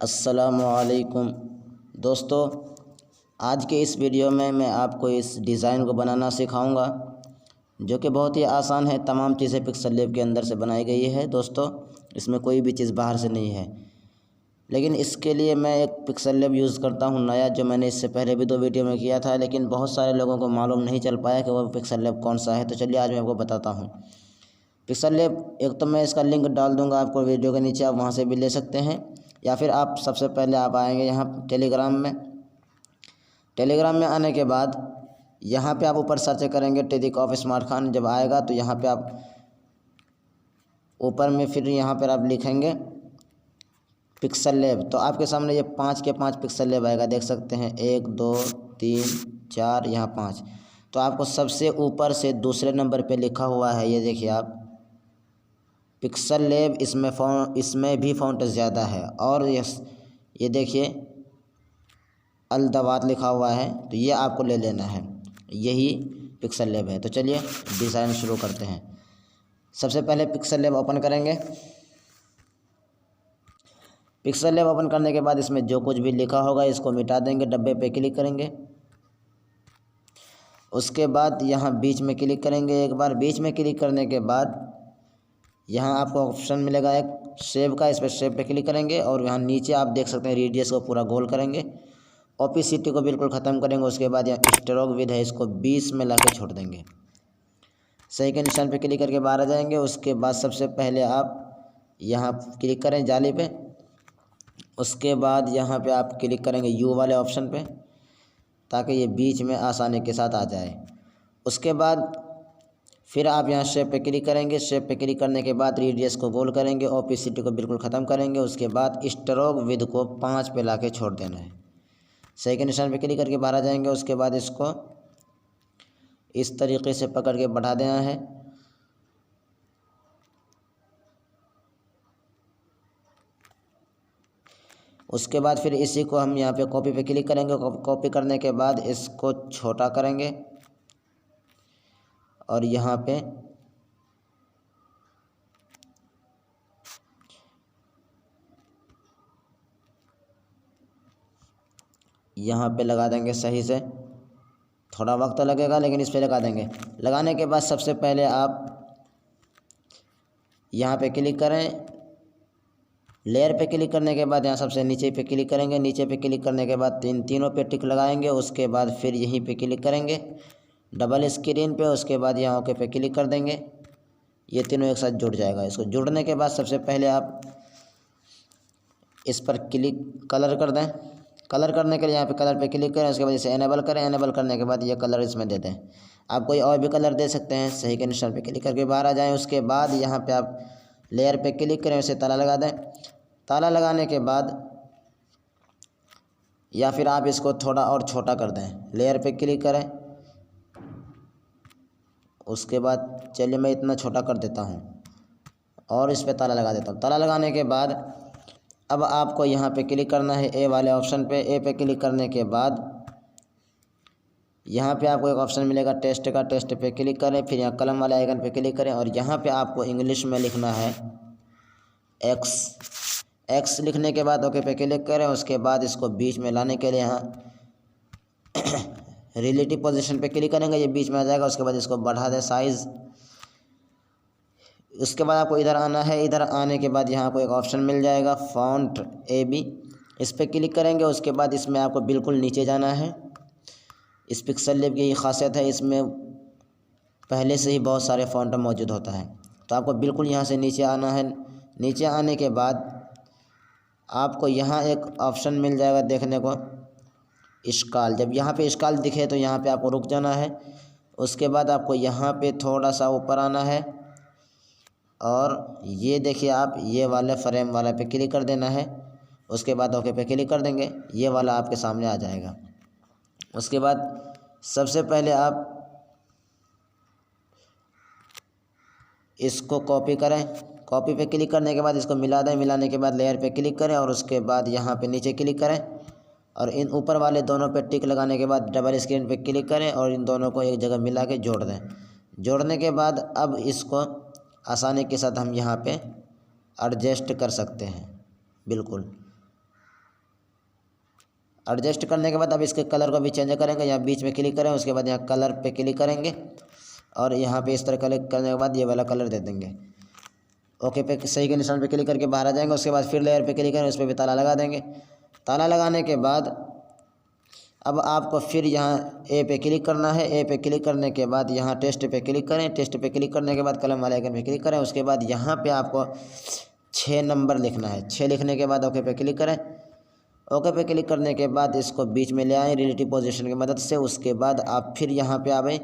अस्सलामुअलैकुम दोस्तों, आज के इस वीडियो में मैं आपको इस डिज़ाइन को बनाना सिखाऊंगा जो कि बहुत ही आसान है। तमाम चीज़ें पिक्सल लैब के अंदर से बनाई गई है दोस्तों, इसमें कोई भी चीज़ बाहर से नहीं है। लेकिन इसके लिए मैं एक पिक्सल लैब यूज़ करता हूं नया, जो मैंने इससे पहले भी 2 वीडियो में किया था, लेकिन बहुत सारे लोगों को मालूम नहीं चल पाया कि वह पिक्सल लैब कौन सा है। तो चलिए आज मैं आपको बताता हूँ पिक्सल लैब। एक तो मैं इसका लिंक डाल दूँगा आपको वीडियो के नीचे, आप वहाँ से भी ले सकते हैं, या फिर आप सबसे पहले आप आएंगे यहाँ टेलीग्राम में। टेलीग्राम में आने के बाद यहाँ पे आप ऊपर सर्च करेंगे टेरिक ऑफ स्मार्ट खान। जब आएगा तो यहाँ पे आप ऊपर में फिर यहाँ पर आप लिखेंगे पिक्सल लैब, तो आपके सामने ये 5 के 5 पिक्सल लैब आएगा। देख सकते हैं 1 2 3 4 यहाँ 5। तो आपको सबसे ऊपर से दूसरे नंबर पे लिखा हुआ है, ये देखिए आप पिक्सल लैब। इसमें भी फ़ॉन्ट ज़्यादा है, और ये देखिए अल दवात लिखा हुआ है, तो ये आपको ले लेना है, यही पिक्सल लैब है। तो चलिए डिज़ाइन शुरू करते हैं। सबसे पहले पिक्सल लैब ओपन करेंगे। पिक्सल लैब ओपन करने के बाद इसमें जो कुछ भी लिखा होगा इसको मिटा देंगे, डब्बे पे क्लिक करेंगे। उसके बाद यहाँ बीच में क्लिक करेंगे। एक बार बीच में क्लिक करने के बाद यहाँ आपको ऑप्शन मिलेगा एक शेप का, इस पर शेप पे क्लिक करेंगे और यहाँ नीचे आप देख सकते हैं रेडियस को पूरा गोल करेंगे, ओपेसिटी को बिल्कुल ख़त्म करेंगे। उसके बाद यहाँ स्ट्रोक विड्थ है, इसको 20 में ला के छोड़ देंगे। सही के निशान पे क्लिक करके बाहर आ जाएंगे। उसके बाद सबसे पहले आप यहाँ क्लिक करें जाली पे। उसके बाद यहाँ पे आप क्लिक करेंगे यू वाले ऑप्शन पे, ताकि ये बीच में आसानी के साथ आ जाए। उसके बाद फिर आप यहाँ शेप पे क्लिक करेंगे। शेप पे क्लिक करने के बाद रेडियस को गोल करेंगे, ओपेसिटी को बिल्कुल ख़त्म करेंगे। उसके बाद स्ट्रोक विड्थ को 5 पे ला के छोड़ देना है। सही के निशान पे क्लिक करके बाहर आ जाएंगे। उसके बाद इसको इस तरीके से पकड़ के बढ़ा देना है। उसके बाद फिर इसी को हम यहाँ पे कॉपी पे क्लिक करेंगे। कॉपी करने के बाद इसको छोटा करेंगे और यहाँ पे लगा देंगे सही से। थोड़ा वक्त लगेगा लेकिन इस पे लगा देंगे। लगाने के बाद सबसे पहले आप यहाँ पे क्लिक करें। लेयर पे क्लिक करने के बाद यहाँ सबसे नीचे पे क्लिक करेंगे। नीचे पे क्लिक करने के बाद तीनों पे टिक लगाएंगे। उसके बाद फिर यहीं पे क्लिक करेंगे डबल स्क्रीन पे। उसके बाद यहाँ ओके पे क्लिक कर देंगे। ये तीनों एक साथ जुड़ जाएगा। इसको जुड़ने के बाद सबसे पहले आप इस पर क्लिक कलर कर दें। कलर करने के लिए यहाँ पे कलर पे क्लिक करें। उसके बाद इसे एनेबल करें। एनेबल करने के बाद ये कलर इसमें दे दें। आप कोई और भी कलर दे सकते हैं। सही के निशान पे क्लिक करके बाहर आ जाएं। उसके बाद यहाँ पे आप लेयर पे क्लिक करें, उसे ताला लगा दें। ताला लगाने के बाद या फिर आप इसको थोड़ा और छोटा कर दें। लेयर पे क्लिक करें। उसके बाद चलिए मैं इतना छोटा कर देता हूँ और इस पर ताला लगा देता हूँ। ताला लगाने के बाद अब आपको यहाँ पे क्लिक करना है ए वाले ऑप्शन पे। ए पे क्लिक करने के बाद यहाँ पे आपको एक ऑप्शन मिलेगा टेस्ट का। टेस्ट पे क्लिक करें। फिर यहाँ कलम वाले आइकन पे क्लिक करें और यहाँ पे आपको इंग्लिश में लिखना है एक्स लिखने के बाद ओके पे क्लिक करें। उसके बाद इसको बीच में लाने के लिए यहाँ रिलेटिव पोजीशन पे क्लिक करेंगे, ये बीच में आ जाएगा। उसके बाद इसको बढ़ा दें साइज़। उसके बाद आपको इधर आना है। इधर आने के बाद यहाँ को एक ऑप्शन मिल जाएगा फॉन्ट AB, इस पर क्लिक करेंगे। उसके बाद इसमें आपको बिल्कुल नीचे जाना है। इस पिक्सल लैब की ये खासियत है, इसमें पहले से ही बहुत सारे फॉन्ट मौजूद होता है। तो आपको बिल्कुल यहाँ से नीचे आना है। नीचे आने के बाद आपको यहाँ एक ऑप्शन मिल जाएगा देखने को स्काल। जब यहाँ पे स्काल दिखे तो यहाँ पे आपको रुक जाना है। उसके बाद आपको यहाँ पे थोड़ा सा ऊपर आना है और ये देखिए आप ये वाले फ्रेम वाला पे क्लिक कर देना है। उसके बाद ओके पे क्लिक कर देंगे, ये वाला आपके सामने आ जाएगा। उसके बाद सबसे पहले आप इसको कॉपी करें। कॉपी पे क्लिक करने के बाद इसको मिला दें। मिलाने के बाद लेयर पे क्लिक करें और उसके बाद यहाँ पे नीचे क्लिक करें और इन ऊपर वाले दोनों पे टिक लगाने के बाद डबल स्क्रीन पे क्लिक करें और इन दोनों को एक जगह मिला के जोड़ दें। जोड़ने के बाद अब इसको आसानी के साथ हम यहाँ पे एडजस्ट कर सकते हैं। बिल्कुल एडजस्ट करने के बाद अब इसके कलर को भी चेंज करेंगे। यहाँ बीच में क्लिक करें, उसके बाद यहाँ कलर पे क्लिक करेंगे और यहाँ पे इस तरह क्लिक करने के बाद ये वाला कलर दे देंगे। ओके पे सही के निशान पे क्लिक करके बाहर आ जाएंगे। उसके बाद फिर लेयर पे क्लिक करें, उस पर भी ताला लगा देंगे। ताला लगाने के बाद अब आपको फिर यहाँ ए पे क्लिक करना है। ए पे क्लिक करने के बाद यहाँ टेस्ट पे क्लिक करें। टेस्ट पे क्लिक करने के बाद कलम वाले आइकन पे क्लिक करें। उसके बाद यहाँ पे आपको 6 नंबर लिखना है। 6 लिखने के बाद ओके पे क्लिक करें। ओके पे क्लिक करने के बाद इसको बीच में ले आएँ रिलेटिव पोजीशन की मदद से। उसके बाद आप फिर यहाँ पे आए,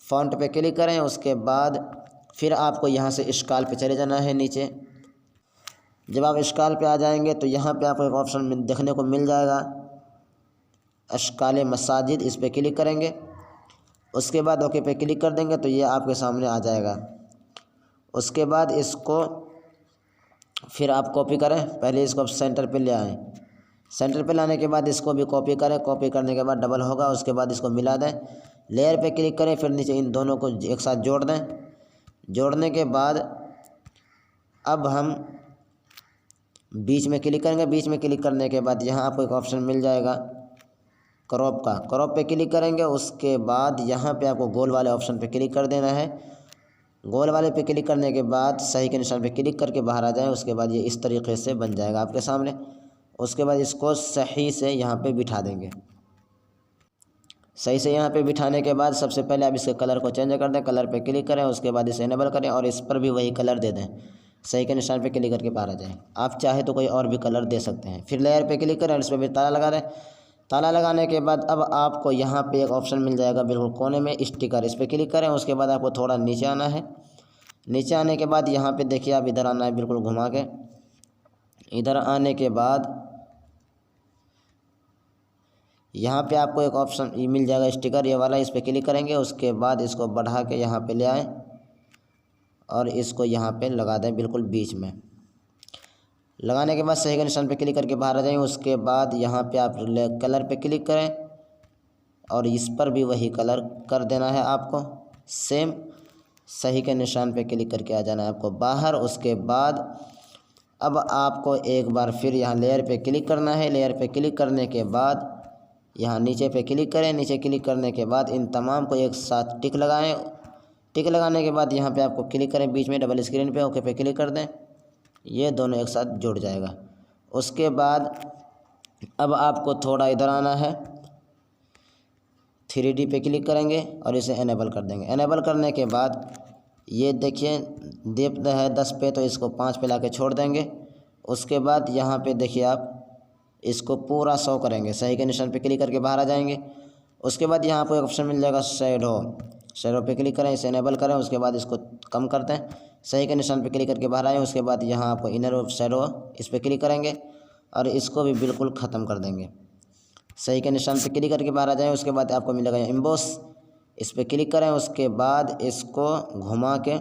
फ़ॉन्ट पे क्लिक करें। उसके बाद फिर आपको यहाँ से स्क्रॉल पे चले जाना है नीचे। जब आप स्क्रॉल पे आ जाएंगे तो यहाँ पे आपको एक ऑप्शन देखने को मिल जाएगा, अश्काल मसाजिद। इस पर क्लिक करेंगे। उसके बाद ओके पे क्लिक कर देंगे तो ये आपके सामने आ जाएगा। उसके बाद इसको फिर आप कॉपी करें। पहले इसको सेंटर पे ले आएँ। सेंटर पे लाने के बाद इसको भी कॉपी करें। कॉपी करने के बाद डबल होगा, उसके बाद इसको मिला दें। लेयर पे क्लिक करें, फिर नीचे इन दोनों को एक साथ जोड़ दें। जोड़ने के बाद अब हम बीच में क्लिक करेंगे। बीच में क्लिक करने के बाद यहाँ आपको एक ऑप्शन मिल जाएगा क्रॉप का। क्रॉप पे क्लिक करेंगे। उसके बाद यहाँ पे आपको गोल वाले ऑप्शन पे क्लिक कर देना है। गोल वाले पे क्लिक करने के बाद सही के निशान पे क्लिक करके बाहर आ जाएं। उसके बाद ये इस तरीके से बन जाएगा आपके सामने। उसके बाद इसको सही से यहाँ पे बिठा देंगे। सही से यहाँ पे बिठाने के बाद सबसे पहले आप इसके कलर को चेंज कर दें। कलर पे क्लिक करें, उसके बाद इसे इनेबल करें और इस पर भी वही कलर दे दें। सही के निशान पे क्लिक करके बाहर आ जाएं। आप चाहे तो कोई और भी कलर दे सकते हैं। फिर लेयर पे क्लिक करें और इस पर भी ताला लगा दें। ताला लगाने के बाद अब आपको यहाँ पे एक ऑप्शन मिल जाएगा बिल्कुल कोने में, स्टिकर। इस पर क्लिक करें। उसके बाद आपको थोड़ा नीचे आना है। नीचे आने के बाद यहाँ पे देखिए आप इधर आना है बिल्कुल घुमा के। इधर आने के बाद यहाँ पे आपको एक ऑप्शन मिल जाएगा स्टिकर, ये वाला। इस पर क्लिक करेंगे। उसके बाद इसको बढ़ा के यहाँ पे ले आएँ और इसको यहाँ पे लगा दें बिल्कुल बीच में। लगाने के बाद सही के निशान पे क्लिक करके बाहर आ जाएंगे। उसके बाद यहाँ पे आप कलर पे क्लिक करें और इस पर भी वही कलर कर देना है आपको सेम। सही के निशान पे क्लिक करके आ जाना है आपको बाहर। उसके बाद अब आपको एक बार फिर यहाँ लेयर पे क्लिक करना है। लेयर पे क्लिक करने के बाद यहाँ नीचे पे क्लिक करें। नीचे क्लिक करने के बाद इन तमाम को एक साथ टिक लगाएं। टिक लगाने के बाद यहाँ पे आपको क्लिक करें बीच में डबल स्क्रीन पे, ओके पे क्लिक कर दें। ये दोनों एक साथ जुड़ जाएगा। उसके बाद अब आपको थोड़ा इधर आना है, 3D पे क्लिक करेंगे और इसे इनेबल कर देंगे। इनेबल करने के बाद ये देखिए दीप्त है 10 पे, तो इसको 5 पे लाके छोड़ देंगे। उसके बाद यहाँ पे देखिए आप इसको पूरा 100 करेंगे। सही के निशान पे क्लिक करके बाहर आ जाएंगे। उसके बाद यहाँ आपको एक ऑप्शन मिल जाएगा शैडो। शैडो पे क्लिक करें, इसे इनेबल करें। उसके बाद इसको कम करते हैं। सही के निशान पे क्लिक करके बाहर आएँ। उसके बाद यहाँ आपको इनर शैडो, इस पर क्लिक करेंगे और इसको भी बिल्कुल ख़त्म कर देंगे। सही के निशान पे क्लिक करके बाहर आ जाएँ। उसके बाद आपको मिलेगा एम्बोस, इस पर क्लिक करें। उसके बाद इसको घुमा के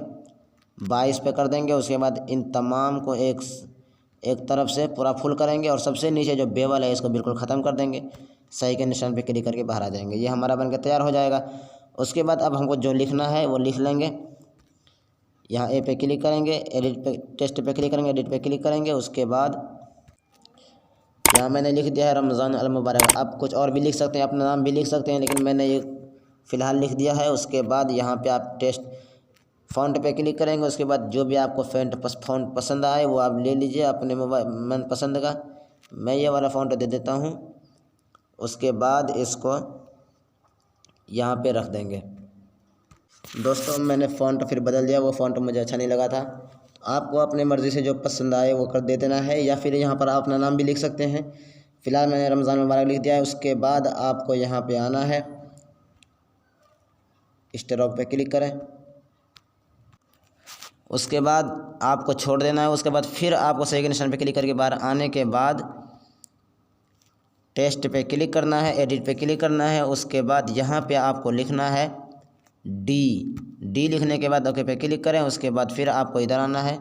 22 पे कर देंगे। उसके बाद इन तमाम को एक तरफ से पूरा फुल करेंगे और सबसे नीचे जो बेवल है इसको बिल्कुल ख़त्म कर देंगे। सही के निशान पे क्लिक करके बाहर आ जाएंगे। ये हमारा बनकर तैयार हो जाएगा। उसके बाद अब हमको जो लिखना है वो लिख लेंगे। यहाँ ए पे क्लिक करेंगे, एडिट पे, टेस्ट पे क्लिक करेंगे, एडिट पे क्लिक करेंगे। उसके बाद यहाँ मैंने लिख दिया है रमज़ान अल मुबारक। आप कुछ और भी लिख सकते हैं, अपना नाम भी लिख सकते हैं, लेकिन मैंने ये फ़िलहाल लिख दिया है। उसके बाद यहाँ पे आप टेस्ट फ़ॉन्ट पे क्लिक करेंगे। उसके बाद जो भी आपको फ़ॉन्ट पसंद आए वो आप ले लीजिए अपने मोबाइल मन पसंद का। मैं ये वाला फ़ॉन्ट दे देता हूँ। उसके बाद इसको यहाँ पे रख देंगे। दोस्तों मैंने फ़ॉन्ट फिर बदल दिया, वो फ़ॉन्ट मुझे अच्छा नहीं लगा था। आपको अपने मर्ज़ी से जो पसंद आए वो कर दे देना है, या फिर यहाँ पर आप अपना नाम भी लिख सकते हैं। फ़िलहाल मैंने रमज़ान मुबारक लिख दिया है। उसके बाद आपको यहाँ पे आना है, स्टॉक पे क्लिक करें। उसके बाद आपको छोड़ देना है। उसके बाद फिर आपको सही के निशान पे क्लिक करके बाहर आने के बाद टेस्ट पे क्लिक करना है, एडिट पे क्लिक करना है। उसके बाद यहाँ पे आपको लिखना है डी लिखने के बाद ओके पे क्लिक करें। उसके बाद फिर आपको इधर आना है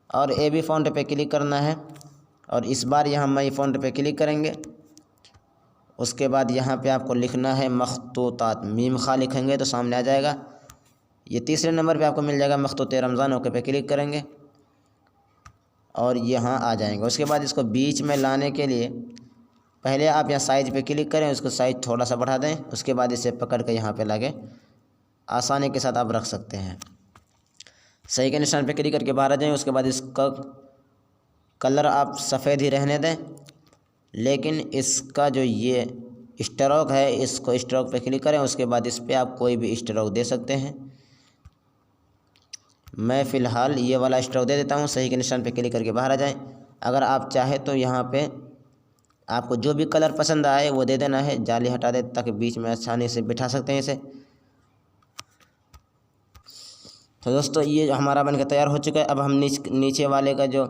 और ए बी फ़ॉन्ट पे क्लिक करना है और इस बार यहाँ मई फ़ॉन्ट पे क्लिक करेंगे। उसके बाद यहाँ पे आपको लिखना है मखतूतात, मीम खा लिखेंगे तो सामने आ जाएगा। ये तीसरे नंबर पे आपको मिल जाएगा मखतूत रमज़ान, ओके पे क्लिक करेंगे और यहाँ आ जाएंगे। उसके बाद इसको बीच में लाने के लिए पहले आप यहाँ साइज पे क्लिक करें, उसको साइज थोड़ा सा बढ़ा दें, उसके बाद इसे पकड़ के यहाँ पे लाके आसानी के साथ आप रख सकते हैं। सही के निशान पे क्लिक करके बाहर आ जाएं। उसके बाद इसका कलर आप सफ़ेद ही रहने दें, लेकिन इसका जो ये स्ट्रोक है, इसको स्ट्रोक पे क्लिक करें। उसके बाद इस पर आप कोई भी स्ट्रोक दे सकते हैं। मैं फ़िलहाल ये वाला स्ट्रोक दे देता हूँ। सही के निशान पे क्लिक करके बाहर आ जाएं। अगर आप चाहें तो यहाँ पे आपको जो भी कलर पसंद आए वो दे देना है। जाली हटा दे ताकि बीच में आसानी से बिठा सकते हैं इसे। तो दोस्तों ये हमारा बनकर तैयार हो चुका है। अब हम नीचे वाले का जो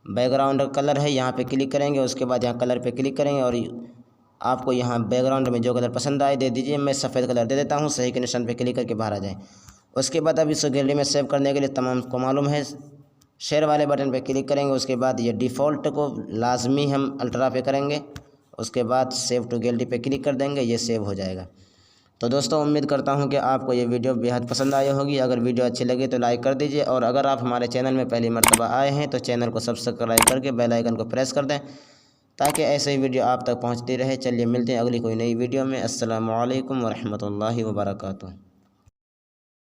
बैकग्राउंड कलर है यहाँ पे क्लिक करेंगे। उसके बाद यहाँ कलर पे क्लिक करेंगे और आपको यहाँ बैकग्राउंड में जो कलर पसंद आए दे दीजिए। मैं सफ़ेद कलर दे देता हूँ। सही के निशान पे क्लिक करके बाहर आ जाएं। उसके बाद अब इस गैलरी में सेव करने के लिए तमाम को मालूम है, शेयर वाले बटन पे क्लिक करेंगे। उसके बाद ये डिफ़ॉल्ट को लाजमी हम अल्ट्रा पे करेंगे। उसके बाद सेव टू गैलरी पे क्लिक कर देंगे, ये सेव हो जाएगा। तो दोस्तों उम्मीद करता हूँ कि आपको ये वीडियो बेहद पसंद आई होगी। अगर वीडियो अच्छी लगी तो लाइक कर दीजिए, और अगर आप हमारे चैनल में पहली मर्तबा आए हैं तो चैनल को सब्सक्राइब करके बेल आइकन को प्रेस कर दें ताकि ऐसे ही वीडियो आप तक पहुँचती रहे। चलिए मिलते हैं अगली कोई नई वीडियो में। अस्सलामु अलैकुम वरहमतुल्लाहि वबरकातुहू।